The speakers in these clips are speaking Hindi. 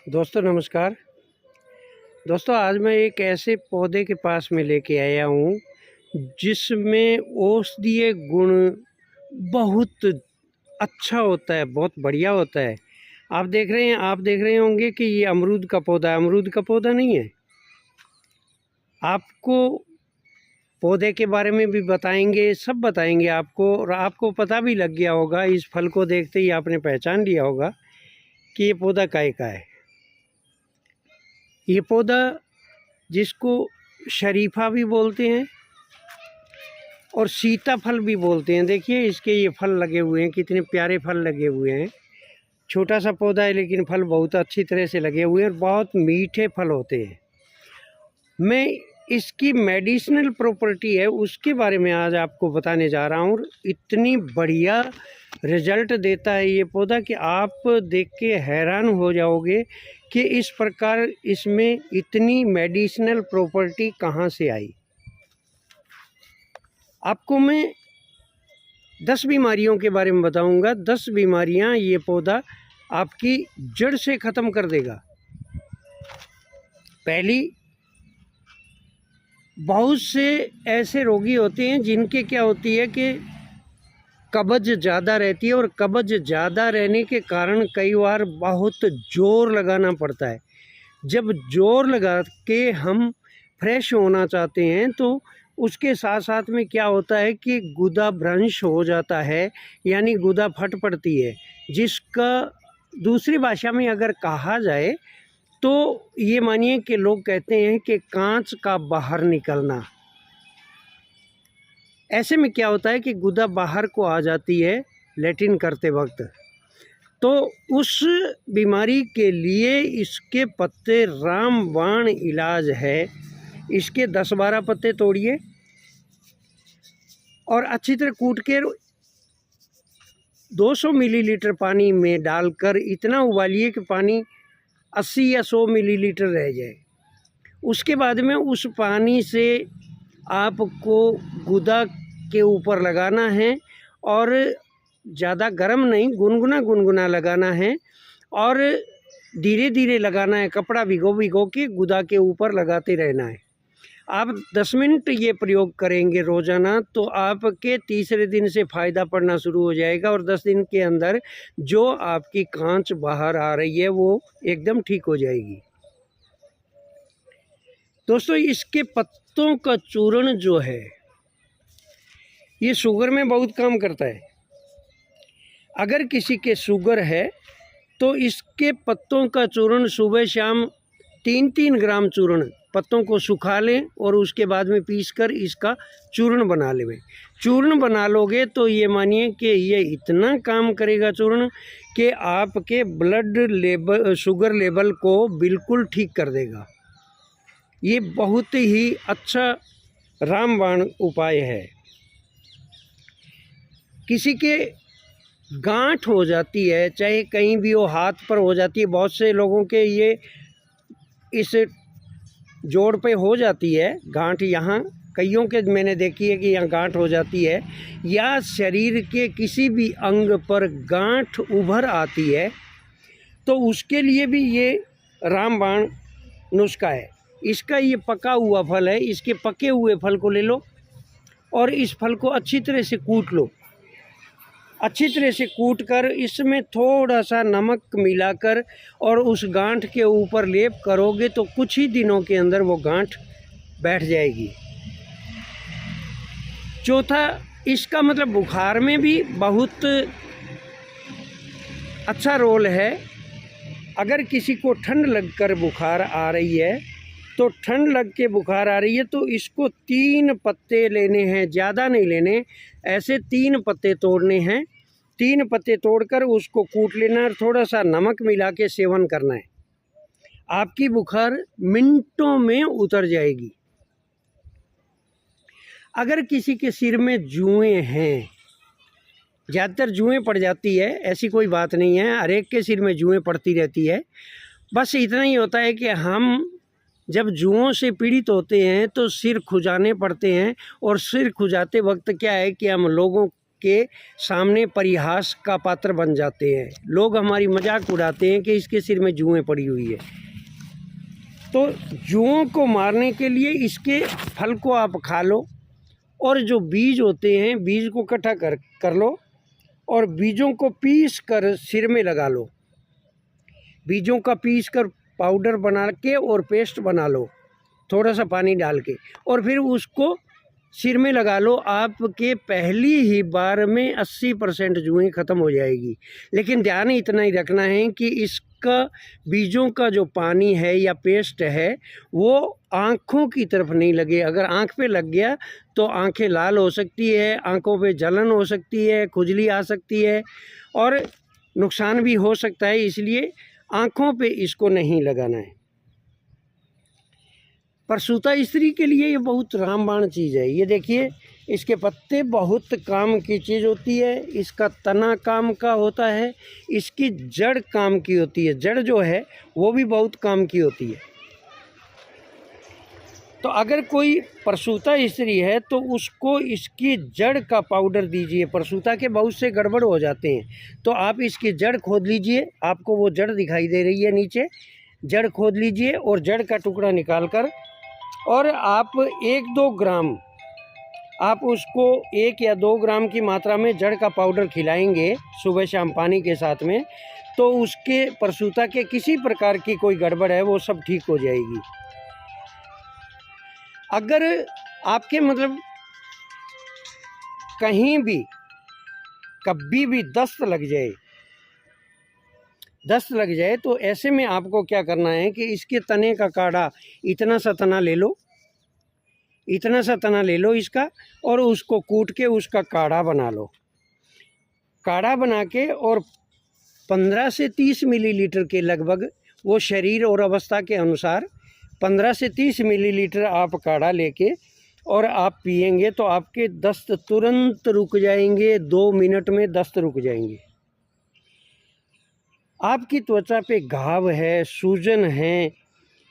दोस्तों नमस्कार। दोस्तों आज मैं एक ऐसे पौधे के पास में लेके आया हूँ जिसमें औषधीय गुण बहुत अच्छा होता है, बहुत बढ़िया होता है। आप देख रहे होंगे कि ये अमरूद का पौधा है। अमरूद का पौधा नहीं है। आपको पौधे के बारे में भी बताएंगे, सब बताएंगे आपको, और आपको पता भी लग गया होगा, इस फल को देखते ही आपने पहचान लिया होगा कि ये पौधा काय का है। ये पौधा जिसको शरीफा भी बोलते हैं और सीताफल भी बोलते हैं। देखिए इसके ये फल लगे हुए हैं, कितने प्यारे फल लगे हुए हैं। छोटा सा पौधा है लेकिन फल बहुत अच्छी तरह से लगे हुए हैं और बहुत मीठे फल होते हैं। मैं इसकी मेडिसिनल प्रॉपर्टी है उसके बारे में आज आपको बताने जा रहा हूँ। इतनी बढ़िया रिजल्ट देता है ये पौधा कि आप देख के हैरान हो जाओगे कि इस प्रकार इसमें इतनी मेडिसिनल प्रॉपर्टी कहाँ से आई। आपको मैं 10 बीमारियों के बारे में बताऊंगा। 10 बीमारियां ये पौधा आपकी जड़ से ख़त्म कर देगा। पहली, बहुत से ऐसे रोगी होते हैं जिनके क्या होती है कि कब्ज ज़्यादा रहती है, और कब्ज ज़्यादा रहने के कारण कई बार बहुत जोर लगाना पड़ता है। जब जोर लगा के हम फ्रेश होना चाहते हैं तो उसके साथ साथ में क्या होता है कि गुदा भ्रंश हो जाता है, यानी गुदा फट पड़ती है, जिसका दूसरी भाषा में अगर कहा जाए तो ये मानिए कि लोग कहते हैं कि कांच का बाहर निकलना। ऐसे में क्या होता है कि गुदा बाहर को आ जाती है लैट्रिन करते वक्त। तो उस बीमारी के लिए इसके पत्ते रामबाण इलाज है। इसके 10-12 पत्ते तोड़िए और अच्छी तरह कूट के 200 मिलीलीटर पानी में डालकर इतना उबालिए कि पानी 80 या 100 मिलीलीटर रह जाए। उसके बाद में उस पानी से आपको गुदा के ऊपर लगाना है, और ज़्यादा गर्म नहीं, गुनगुना लगाना है, और धीरे धीरे लगाना है। कपड़ा भिगो के गुदा के ऊपर लगाते रहना है। आप 10 मिनट ये प्रयोग करेंगे रोज़ाना तो आपके तीसरे दिन से फ़ायदा पड़ना शुरू हो जाएगा, और 10 दिन के अंदर जो आपकी कांच बाहर आ रही है वो एकदम ठीक हो जाएगी। दोस्तों इसके पत्तों का चूर्ण जो है ये शुगर में बहुत काम करता है। अगर किसी के शुगर है तो इसके पत्तों का चूर्ण सुबह शाम 3-3 ग्राम चूर्ण, पत्तों को सुखा लें और उसके बाद में पीसकर इसका चूर्ण बना लें। चूर्ण बना लोगे तो ये मानिए कि ये इतना काम करेगा चूर्ण कि आपके ब्लड लेवल, शुगर लेवल को बिल्कुल ठीक कर देगा। ये बहुत ही अच्छा रामबाण उपाय है। किसी के गांठ हो जाती है, चाहे कहीं भी हो, हाथ पर हो जाती है, बहुत से लोगों के ये इस जोड़ पे हो जाती है गांठ। यहाँ कईयों के मैंने देखी है कि यहाँ गांठ हो जाती है, या शरीर के किसी भी अंग पर गांठ उभर आती है, तो उसके लिए भी ये रामबाण नुस्खा है। इसका ये पका हुआ फल है। इसके पके हुए फल को ले लो और इस फल को अच्छी तरह से कूट लो। अच्छी तरह से कूट कर इसमें थोड़ा सा नमक मिलाकर और उस गांठ के ऊपर लेप करोगे तो कुछ ही दिनों के अंदर वो गांठ बैठ जाएगी। चौथा, इसका मतलब बुखार में भी बहुत अच्छा रोल है। अगर किसी को ठंड लगकर बुखार आ रही है, तो ठंड लग के बुखार आ रही है तो इसको 3 पत्ते लेने हैं, ज़्यादा नहीं लेने। ऐसे 3 पत्ते तोड़ने हैं। 3 पत्ते तोड़कर उसको कूट लेना और थोड़ा सा नमक मिला के सेवन करना है। आपकी बुखार मिनटों में उतर जाएगी। अगर किसी के सिर में जुएँ हैं, ज़्यादातर जुएँ पड़ जाती है, ऐसी कोई बात नहीं है, हर एक के सिर में जुएँ पड़ती रहती है। बस इतना ही होता है कि हम जब जुओं से पीड़ित होते हैं तो सिर खुजाने पड़ते हैं, और सिर खुजाते वक्त क्या है कि हम लोगों के सामने परिहास का पात्र बन जाते हैं। लोग हमारी मजाक उड़ाते हैं कि इसके सिर में जुएँ पड़ी हुई है। तो जुओं को मारने के लिए इसके फल को आप खा लो, और जो बीज होते हैं बीज को इकट्ठा कर लो और बीजों को पीस कर सिर में लगा लो। बीजों का पीस कर पाउडर बना के और पेस्ट बना लो थोड़ा सा पानी डाल के, और फिर उसको सिर में लगा लो। आपके पहली ही बार में 80% जुएँ ख़त्म हो जाएगी। लेकिन ध्यान इतना ही रखना है कि इसका बीजों का जो पानी है या पेस्ट है वो आँखों की तरफ नहीं लगे। अगर आँख पे लग गया तो आँखें लाल हो सकती है, आँखों पे जलन हो सकती है, खुजली आ सकती है और नुकसान भी हो सकता है। इसलिए आँखों पे इसको नहीं लगाना है। प्रसूता स्त्री के लिए ये बहुत रामबाण चीज़ है। ये देखिए, इसके पत्ते बहुत काम की चीज़ होती है, इसका तना काम का होता है, इसकी जड़ काम की होती है। जड़ जो है वो भी बहुत काम की होती है। तो अगर कोई प्रसूता स्त्री है तो उसको इसकी जड़ का पाउडर दीजिए। प्रसूता के बहुत से गड़बड़ हो जाते हैं, तो आप इसकी जड़ खोद लीजिए। आपको वो जड़ दिखाई दे रही है नीचे, जड़ खोद लीजिए और जड़ का टुकड़ा निकाल कर, और आप 1-2 ग्राम, आप उसको 1 या 2 ग्राम की मात्रा में जड़ का पाउडर खिलाएंगे सुबह शाम पानी के साथ में, तो उसके प्रसूता के किसी प्रकार की कोई गड़बड़ है वो सब ठीक हो जाएगी। अगर आपके मतलब कहीं भी कभी भी दस्त लग जाए तो ऐसे में आपको क्या करना है कि इसके तने का काढ़ा, इतना सा तना ले लो इसका, और उसको कूट के उसका काढ़ा बना लो। काढ़ा बना के और 15 से 30 मिलीलीटर के लगभग, वो शरीर और अवस्था के अनुसार 15 से 30 मिलीलीटर आप काढ़ा लेके और आप पिएंगे तो आपके दस्त तुरंत रुक जाएंगे। 2 मिनट में दस्त रुक जाएंगे। आपकी त्वचा पे घाव है, सूजन है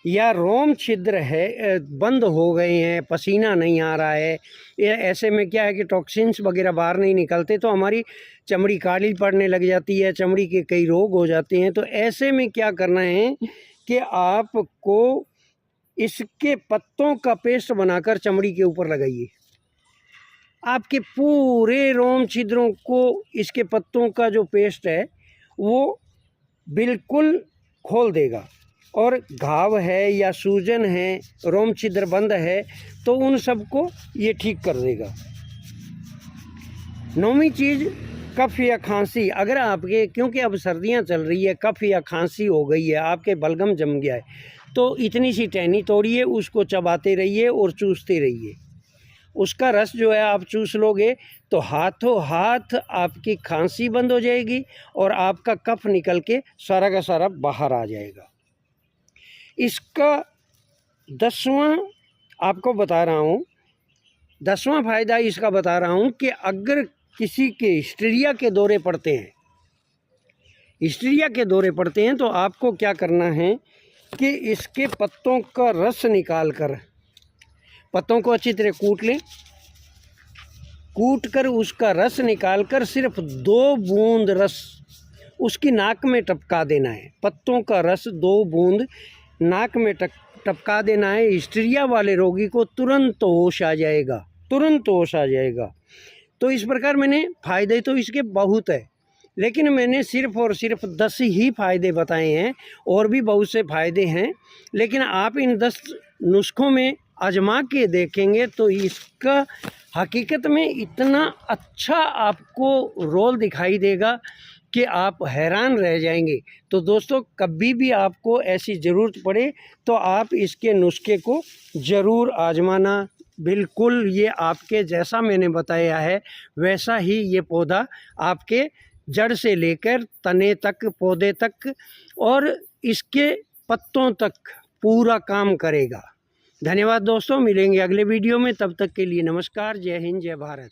या रोम छिद्र है, बंद हो गए हैं, पसीना नहीं आ रहा है, ऐसे में क्या है कि टॉक्सिन्स वगैरह बाहर नहीं निकलते तो हमारी चमड़ी काली पड़ने लग जाती है, चमड़ी के कई रोग हो जाते हैं। तो ऐसे में क्या करना है कि आपको इसके पत्तों का पेस्ट बनाकर चमड़ी के ऊपर लगाइए। आपके पूरे रोम छिद्रों को इसके पत्तों का जो पेस्ट है वो बिल्कुल खोल देगा, और घाव है या सूजन है, रोम छिद्र बंद है, तो उन सब को ये ठीक कर देगा। 9वीं चीज़, कफ या खांसी। अगर आपके, क्योंकि अब सर्दियां चल रही है, कफ या खांसी हो गई है, आपके बलगम जम गया है, तो इतनी सी टहनी तोड़िए, उसको चबाते रहिए और चूसते रहिए। उसका रस जो है आप चूस लोगे तो हाथों हाथ आपकी खांसी बंद हो जाएगी और आपका कफ निकल के सारा का सारा बाहर आ जाएगा। इसका 10वां आपको बता रहा हूँ, 10वां फ़ायदा इसका बता रहा हूँ कि अगर किसी के हिस्टीरिया के दौरे पड़ते हैं तो आपको क्या करना है कि इसके पत्तों का रस निकाल कर, पत्तों को अच्छी तरह कूट कर उसका रस निकाल कर सिर्फ 2 बूंद रस उसकी नाक में टपका देना है। पत्तों का रस 2 बूंद नाक में टपका देना है। हिस्टीरिया वाले रोगी को तुरंत होश आ जाएगा। तो इस प्रकार मैंने फ़ायदे तो इसके बहुत है, लेकिन मैंने सिर्फ और सिर्फ 10 ही फ़ायदे बताए हैं, और भी बहुत से फ़ायदे हैं। लेकिन आप इन 10 नुस्खों में आजमा के देखेंगे तो इसका हकीकत में इतना अच्छा आपको रोल दिखाई देगा कि आप हैरान रह जाएंगे। तो दोस्तों, कभी भी आपको ऐसी ज़रूरत पड़े तो आप इसके नुस्खे को ज़रूर आजमाना। बिल्कुल ये आपके जैसा मैंने बताया है वैसा ही ये पौधा आपके जड़ से लेकर तने तक, पौधे तक और इसके पत्तों तक पूरा काम करेगा। धन्यवाद दोस्तों, मिलेंगे अगले वीडियो में। तब तक के लिए नमस्कार। जय हिंद, जय भारत।